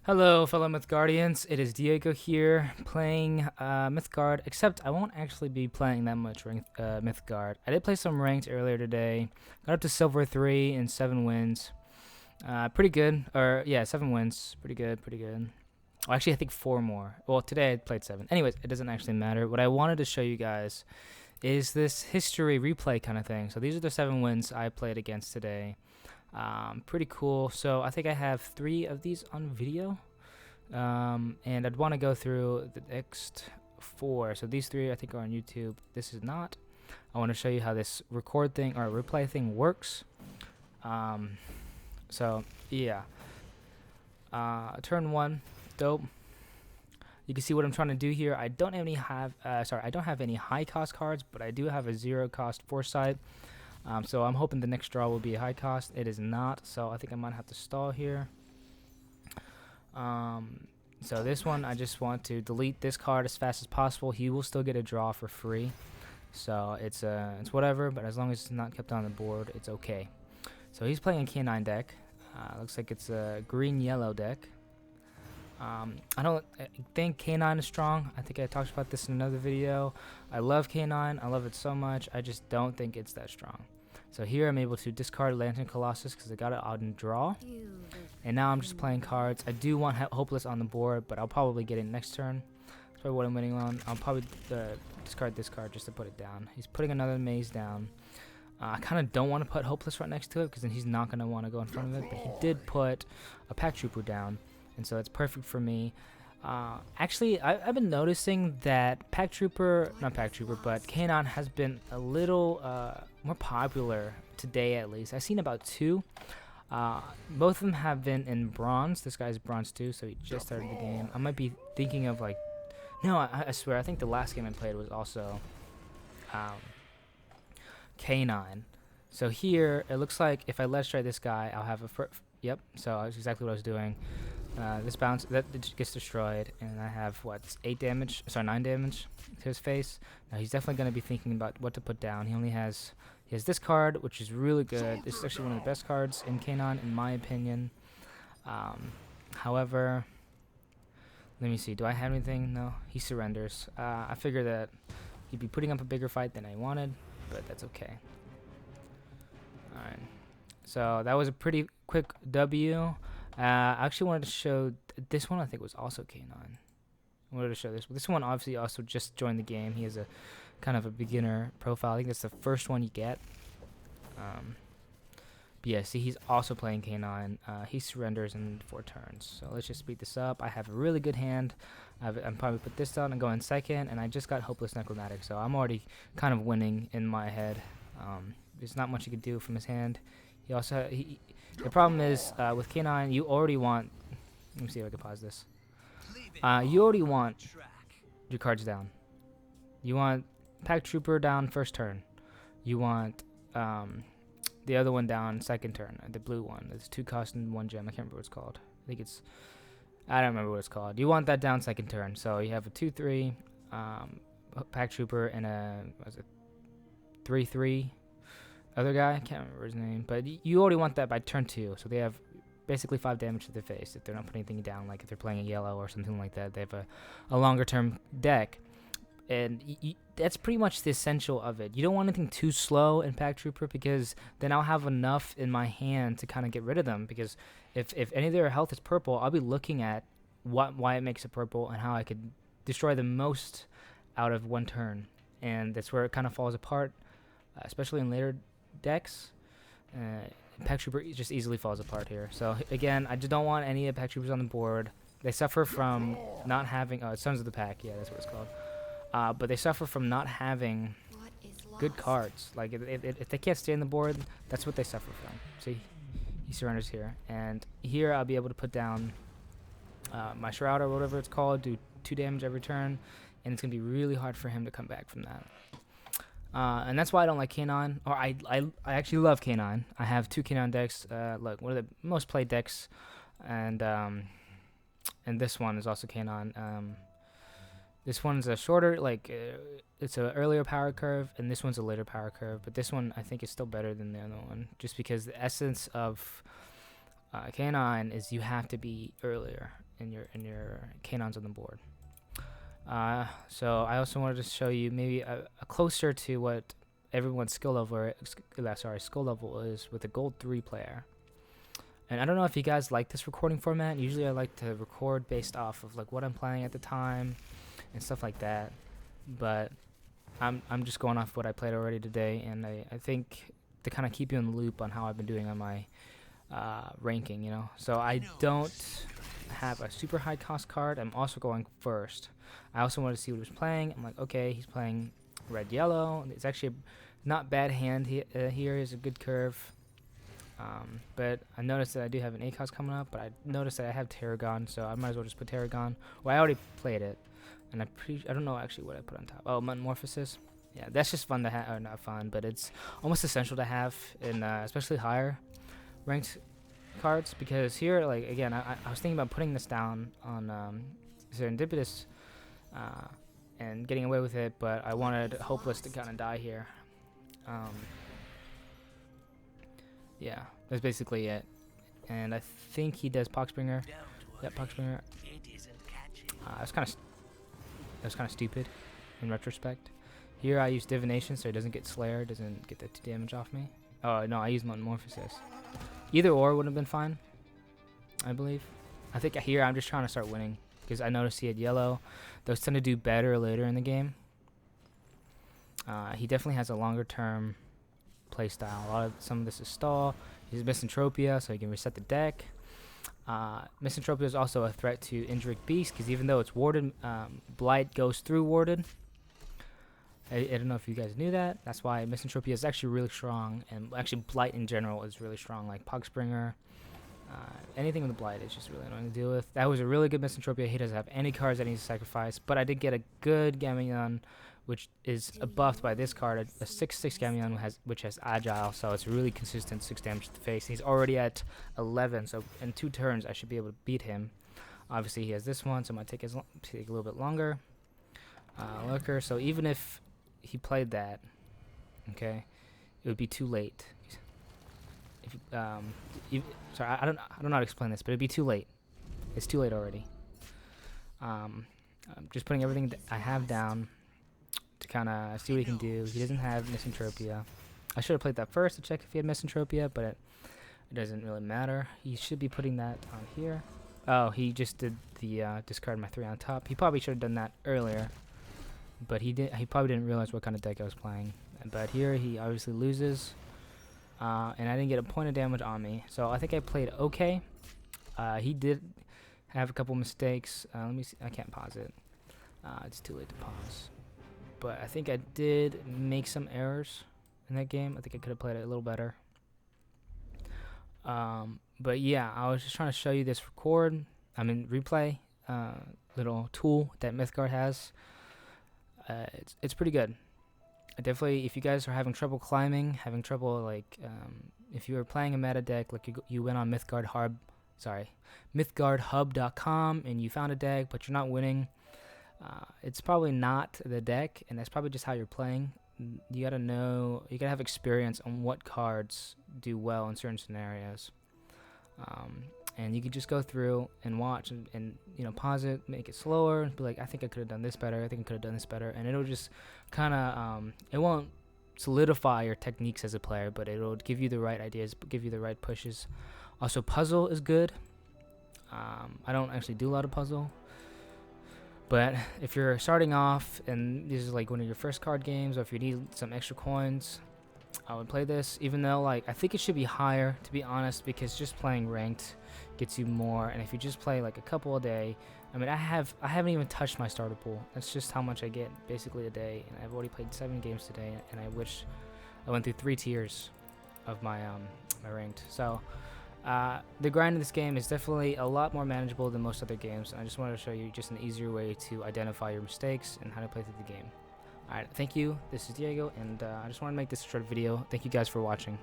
Hello, fellow Mythgardians. It is Diego here playing Mythgard, except I won't actually be playing that much Mythgard. I did play some ranked earlier today. Got up to Silver 3 and 7 wins. Pretty good. Or, yeah, 7 wins. Pretty good, pretty good. Well, actually, I think 4 more. Well, today I played 7. Anyways, it doesn't actually matter. What I wanted to show you guys is this history replay kind of thing. So these are the 7 wins I played against today. Pretty cool. So I think I have 3 of these on video. And I'd want to go through the next 4. So these 3 I think are on YouTube. This is not. I want to show you how this record thing or replay thing works. So yeah. Turn 1, dope. You can see what I'm trying to do here. I don't have any high cost cards, but I do have a 0 cost foresight. So I'm hoping the next draw will be a high cost. It is not, so I think I might have to stall here. So this one, I just want to delete this card as fast as possible. He will still get a draw for free. So it's whatever, but as long as it's not kept on the board, it's okay. So he's playing a K9 deck. Looks like it's a green-yellow deck. I don't think K9 is strong. I think I talked about this in another video. I love K9. I love it so much. I just don't think it's that strong. So here I'm able to discard Lantern Colossus because I got it out and draw. And now I'm just playing cards. I do want Hopeless on the board, but I'll probably get it next turn. That's probably what I'm winning on. I'll probably discard this card just to put it down. He's putting another Maze down. I kind of don't want to put Hopeless right next to it because then he's not going to want to go in front of it. But he did put a Pack Trooper down, and so that's perfect for me. Actually, I've been noticing that not Pack Trooper, but K9 has been a little more popular today at least. I've seen about 2. Both of them have been in bronze. This guy's bronze 2, so he just started the game. I might be thinking of like, no, I swear, I think the last game I played was also K9. So here, it looks like if I let's try this guy, I'll have a yep, so that's exactly what I was doing. This bounce that gets destroyed, and I have what 9 damage to his face. Now he's definitely going to be thinking about what to put down. He has this card, which is really good. This is actually one of the best cards in K9 in my opinion. However, let me see. Do I have anything? No. He surrenders. I figure that he'd be putting up a bigger fight than I wanted, but that's okay. All right. So that was a pretty quick W. I actually wanted to show this one. I think was also K9. I wanted to show this. This one obviously also just joined the game. He has a kind of a beginner profile. I think that's the first one you get. But yeah, see, he's also playing K9. He surrenders in 4 turns. So let's just speed this up. I have a really good hand. I'm probably put this down and go in second, and I just got Hopeless Necromantic, so I'm already kind of winning in my head. There's not much you could do from his hand. He also the problem is with K9, you already want. Let me see if I can pause this. You already want your cards down. You want Pack Trooper down first turn. You want the other one down second turn. The blue one. It's 2 cost and 1 gem. I can't remember what it's called. I don't remember what it's called. You want that down second turn. So you have a 2/3 Pack Trooper and a 3/3 other guy. I can't remember his name, but you already want that by turn 2. So they have basically 5 damage to their face if they're not putting anything down. Like if they're playing a yellow or something like that, they have a longer term deck. And that's pretty much the essential of it. You don't want anything too slow in Pack Trooper because then I'll have enough in my hand to kind of get rid of them. Because if any of their health is purple, I'll be looking at why it makes it purple and how I could destroy the most out of 1 turn. And that's where it kind of falls apart, especially in later decks. Pack Trooper just easily falls apart here. So again, I just don't want any of Pack Troopers on the board. They suffer from not having Sons of the Pack. Yeah, that's what it's called. But they suffer from not having good cards. Like if they can't stay on the board, that's what they suffer from. See, he surrenders here, and here I'll be able to put down my Shroud or whatever it's called, do 2 damage every turn, and it's gonna be really hard for him to come back from that. And that's why I don't like K9, or I actually love K9. I have 2 K9 decks. Look, one of the most played decks, and this one is also K9. This one's a shorter, it's an earlier power curve, and this one's a later power curve. But this one I think is still better than the other one, just because the essence of K9 is you have to be earlier in your K9s on the board. So I also wanted to show you maybe a closer to what everyone's skill level is with a gold 3 player. And I don't know if you guys like this recording format. Usually I like to record based off of like what I'm playing at the time and stuff like that. But I'm just going off what I played already today, and I think to kind of keep you in the loop on how I've been doing on my ranking, you know. So I don't have a super high cost card. I'm also going first. I also wanted to see what he was playing. I'm like, okay, he's playing red yellow. It's actually a not bad hand here. Is a good curve. But I noticed that I do have an ACOS coming up, but I noticed that I have Tarragon, so I might as well just put Tarragon. Well, I already played it, and I don't know actually what I put on top. Oh, Metamorphosis. Yeah, that's just fun to have, or not fun, but it's almost essential to have in especially higher ranked cards, because here, like, again, I was thinking about putting this down on Serendipitous and getting away with it, but I wanted Hopeless to kind of die here. Yeah, that's basically it. And I think he does Poxbringer. Yep, Poxbringer. That's kind of stupid in retrospect. Here I use Divination so he doesn't get Slayer, doesn't get the 2 damage off me. Oh no, I use Metamorphosis. Either or would have been fine, I believe. I think here I'm just trying to start winning because I noticed he had yellow. Those tend to do better later in the game. He definitely has a longer term playstyle. Some of this is stall. He's Misanthropia, so he can reset the deck. Misanthropia is also a threat to Indric Beast because even though it's warded, Blight goes through warded. I don't know if you guys knew that. That's why Misanthropia is actually really strong, and actually Blight in general is really strong, like Poxbringer. Anything with the Blight is just really annoying to deal with. That was a really good Misanthropia. He doesn't have any cards that he needs to sacrifice, but I did get a good Gamion, which is buffed by this card, a 6/6 Gamion which has Agile, so it's really consistent 6 damage to the face. He's already at 11, so in 2 turns I should be able to beat him. Obviously he has this one, so it might take a little bit longer. Lurker, so even if he played that, okay, it would be too late. If sorry, I don't know how to explain this, but it'd be too late. It's too late already. I'm just putting everything I have down to kind of see what he can do. He doesn't have Misanthropia. I should have played that first to check if he had Misanthropia, but it doesn't really matter. He should be putting that on here. Oh, he just did the discard my 3 on top. He probably should have done that earlier, but he probably didn't realize what kind of deck I was playing. But here he obviously loses, and I didn't get a point of damage on me, so I think I played okay. He did have a couple mistakes. Let me see. I can't pause it. It's too late to pause. But I think I did make some errors in that game. I think I could have played it a little better. But yeah, I was just trying to show you this replay little tool that Mythgard has. It's pretty good. Definitely, if you guys are having trouble climbing, if you were playing a meta deck, like you went on Mythgardhub.com and you found a deck, but you're not winning, it's probably not the deck, and that's probably just how you're playing. You gotta have experience on what cards do well in certain scenarios. And you can just go through and watch and pause it, make it slower, and be like, I think I could have done this better, I think I could have done this better, and it'll just kind of, it won't solidify your techniques as a player, but it'll give you the right ideas, give you the right pushes. Also, puzzle is good. I don't actually do a lot of puzzle, but if you're starting off and this is like one of your first card games, or if you need some extra coins, I would play this, even though I think it should be higher, to be honest, because just playing ranked gets you more. And if you just play like a couple a day, I mean, I haven't even touched my starter pool. That's just how much I get basically a day, and I've already played 7 games today, and I wish I went through 3 tiers of my my ranked. So the grind in this game is definitely a lot more manageable than most other games, and I just wanted to show you just an easier way to identify your mistakes and how to play through the game. Alright, thank you. This is Diego, and I just want to make this a short video. Thank you guys for watching.